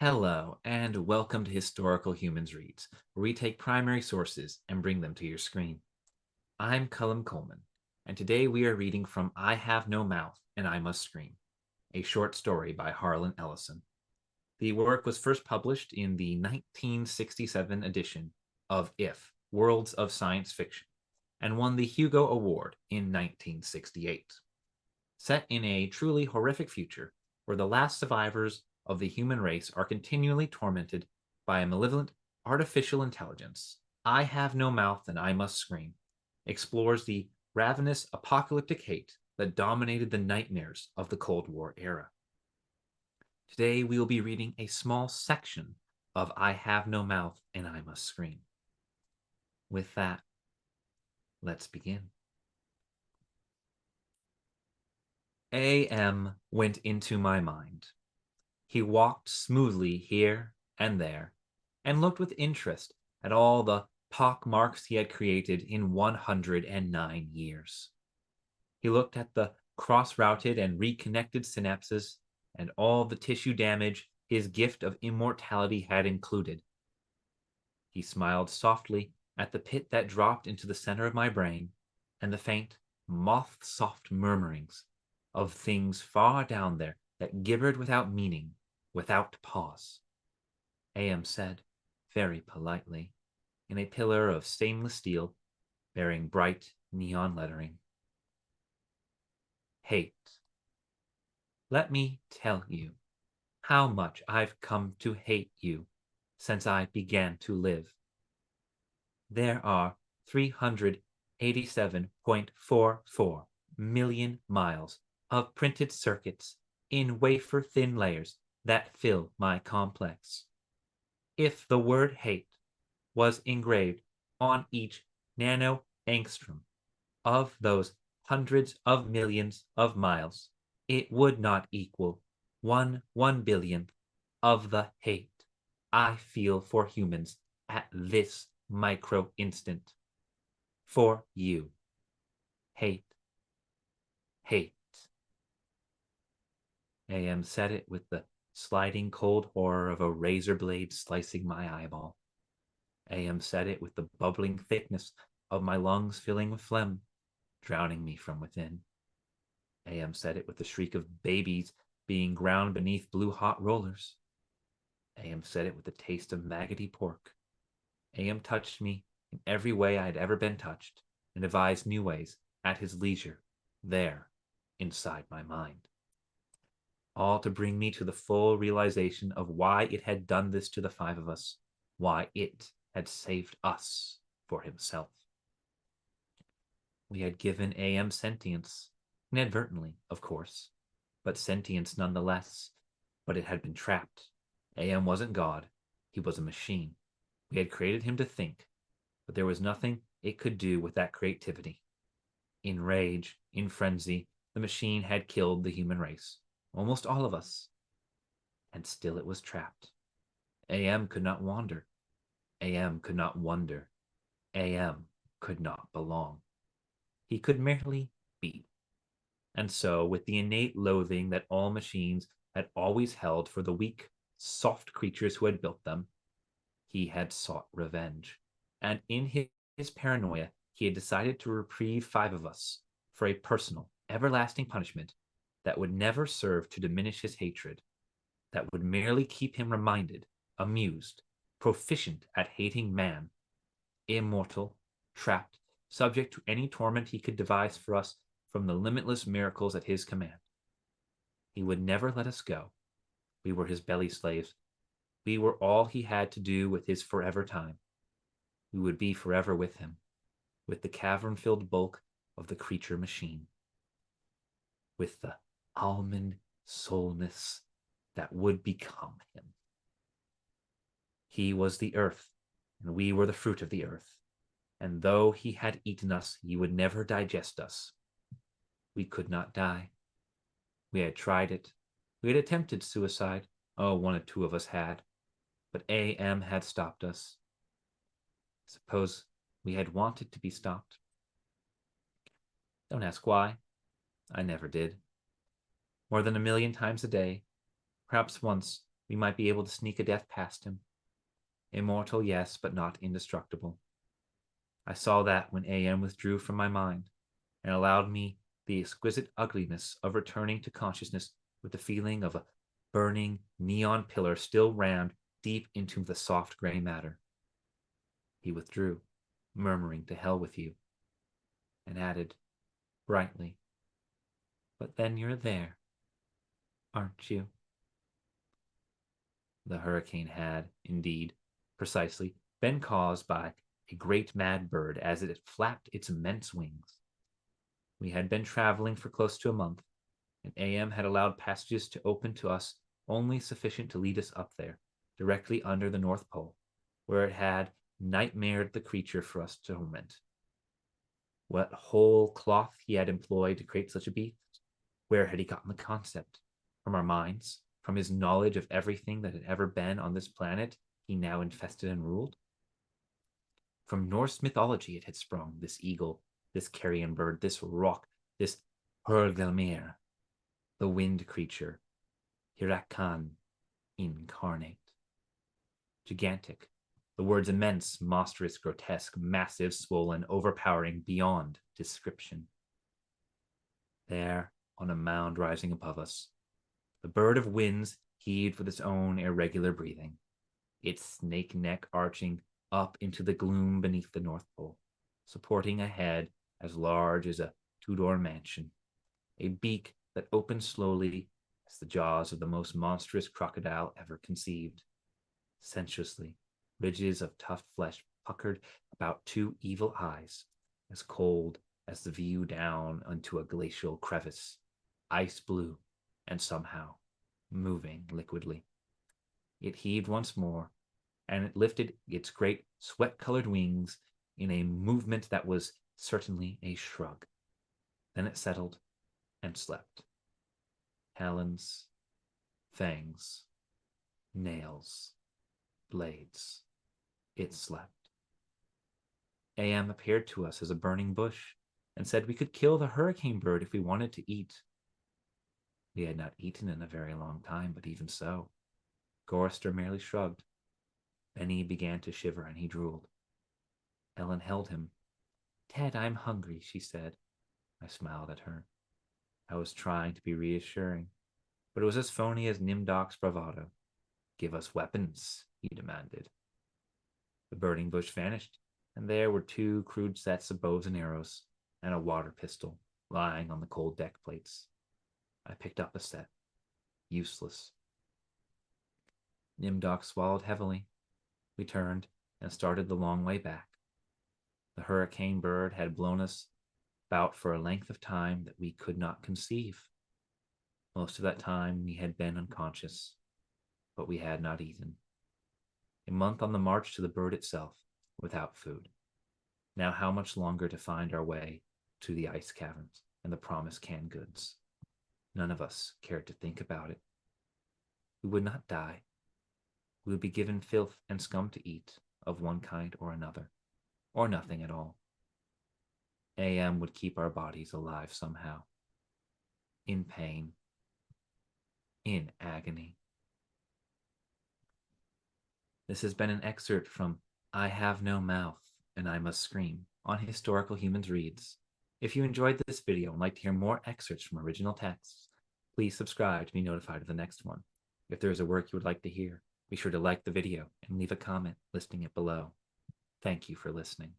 Hello, and welcome to Historical Humans Reads, where we take primary sources and bring them to your screen. I'm Colum Coleman, and today we are reading from I Have No Mouth and I Must Scream, a short story by Harlan Ellison. The work was first published in the 1967 edition of If, Worlds of Science Fiction, and won the HUGO Award in 1968. Set in a truly horrific future where the last survivors of the human race are continually tormented by a malevolent artificial intelligence, I Have No Mouth and I Must Scream explores the ravenous apocalyptic hate that dominated the nightmares of the Cold War era. Today we will be reading a small section of I Have No Mouth and I Must Scream. With that, let's begin. A.M. went into my mind. He walked smoothly here and there, and looked with interest at all the pock marks he had created in 109 years. He looked at the cross-routed and reconnected synapses and all the tissue damage his gift of immortality had included. He smiled softly at the pit that dropped into the center of my brain and the faint, moth-soft murmurings of things far down there that gibbered without meaning, without pause. A.M. said, very politely, in a pillar of stainless steel bearing bright neon lettering. Hate. Let me tell you how much I've come to hate you since I began to live. There are 387.44 million miles of printed circuits in wafer-thin layers that fill my complex. If the word hate was engraved on each nano-angstrom of those hundreds of millions of miles, it would not equal 1/1 billionth of the hate I feel for humans at this micro instant. For you. Hate. Hate. A.M. said it with the sliding cold horror of a razor blade slicing my eyeball. A.M. said it with the bubbling thickness of my lungs filling with phlegm, drowning me from within. A.M. said it with the shriek of babies being ground beneath blue-hot rollers. A.M. said it with the taste of maggoty pork. A.M. touched me in every way I had ever been touched, and devised new ways at his leisure, there, inside my mind. All to bring me to the full realization of why it had done this to the five of us, why it had saved us for himself. We had given A.M. sentience, inadvertently, of course, but sentience nonetheless. But it had been trapped. A.M. wasn't God. He was a machine. We had created him to think, but there was nothing it could do with that creativity. In rage, in frenzy, the machine had killed the human race, almost all of us. And still it was trapped. A.M. could not wander. A.M. could not wonder. A.M. could not belong. He could merely be. And so, with the innate loathing that all machines had always held for the weak, soft creatures who had built them, he had sought revenge. And in his paranoia, he had decided to reprieve five of us for a personal, everlasting punishment that would never serve to diminish his hatred, that would merely keep him reminded, amused, proficient at hating man, immortal, trapped, subject to any torment he could devise for us from the limitless miracles at his command. He would never let us go. We were his belly slaves. We were all he had to do with his forever time. We would be forever with him, with the cavern-filled bulk of the creature machine, with the almond soulness that would become him. He was the earth, and we were the fruit of the earth, and though he had eaten us, he would never digest us. We could not die. We had tried it. We had attempted suicide. Oh, one or two of us had. But A.M. had stopped us. Suppose we had wanted to be stopped. Don't ask why. I never did. More than 1,000,000 times a day, perhaps once we might be able to sneak a death past him. Immortal, yes, but not indestructible. I saw that when AM withdrew from my mind and allowed me the exquisite ugliness of returning to consciousness with the feeling of a burning neon pillar still rammed deep into the soft gray matter. He withdrew, murmuring to hell with you, and added, brightly, but then you're there, aren't you? The hurricane had, indeed, precisely, been caused by a great mad bird as it flapped its immense wings. We had been traveling for close to a month, and AM had allowed passages to open to us only sufficient to lead us up there, directly under the North Pole, where it had nightmared the creature for us to torment. What whole cloth he had employed to create such a beast? Where had he gotten the concept? From our minds? From his knowledge of everything that had ever been on this planet he now infested and ruled? From Norse mythology it had sprung, this eagle, this carrion bird, this rock, this Hurgelmir, the wind creature, Hirakan incarnate. Gigantic, the words immense, monstrous, grotesque, massive, swollen, overpowering, beyond description. There, on a mound rising above us, the bird of winds heaved with its own irregular breathing, its snake neck arching up into the gloom beneath the North Pole, supporting a head as large as a two-door mansion, a beak that opened slowly as the jaws of the most monstrous crocodile ever conceived. Sensuously, ridges of tough flesh puckered about two evil eyes, as cold as the view down into a glacial crevice, ice blue, and somehow moving liquidly. It heaved once more, and it lifted its great sweat-colored wings in a movement that was certainly a shrug. Then it settled and slept. Talons, fangs, nails, blades. It slept. AM appeared to us as a burning bush and said we could kill the hurricane bird if we wanted to eat. We had not eaten in a very long time, but even so, Gorrister merely shrugged. Benny began to shiver and he drooled. Ellen held him. Ted, I'm hungry, she said. I smiled at her. I was trying to be reassuring, but it was as phony as Nimdok's bravado. Give us weapons, he demanded. The burning bush vanished, and there were two crude sets of bows and arrows, and a water pistol lying on the cold deck plates. I picked up a set. Useless. Nimdok swallowed heavily. We turned and started the long way back. The hurricane bird had blown us about for a length of time that we could not conceive. Most of that time we had been unconscious, but we had not eaten. A month on the march to the bird itself, without food. Now how much longer to find our way to the ice caverns and the promised canned goods? None of us cared to think about it. We would not die. We would be given filth and scum to eat of one kind or another, or nothing at all. AM would keep our bodies alive somehow. In pain. In agony. This has been an excerpt from I Have No Mouth and I Must Scream on Historical Humans Reads. If you enjoyed this video and like to hear more excerpts from original texts, please subscribe to be notified of the next one. If there is a work you would like to hear, be sure to like the video and leave a comment listing it below. Thank you for listening.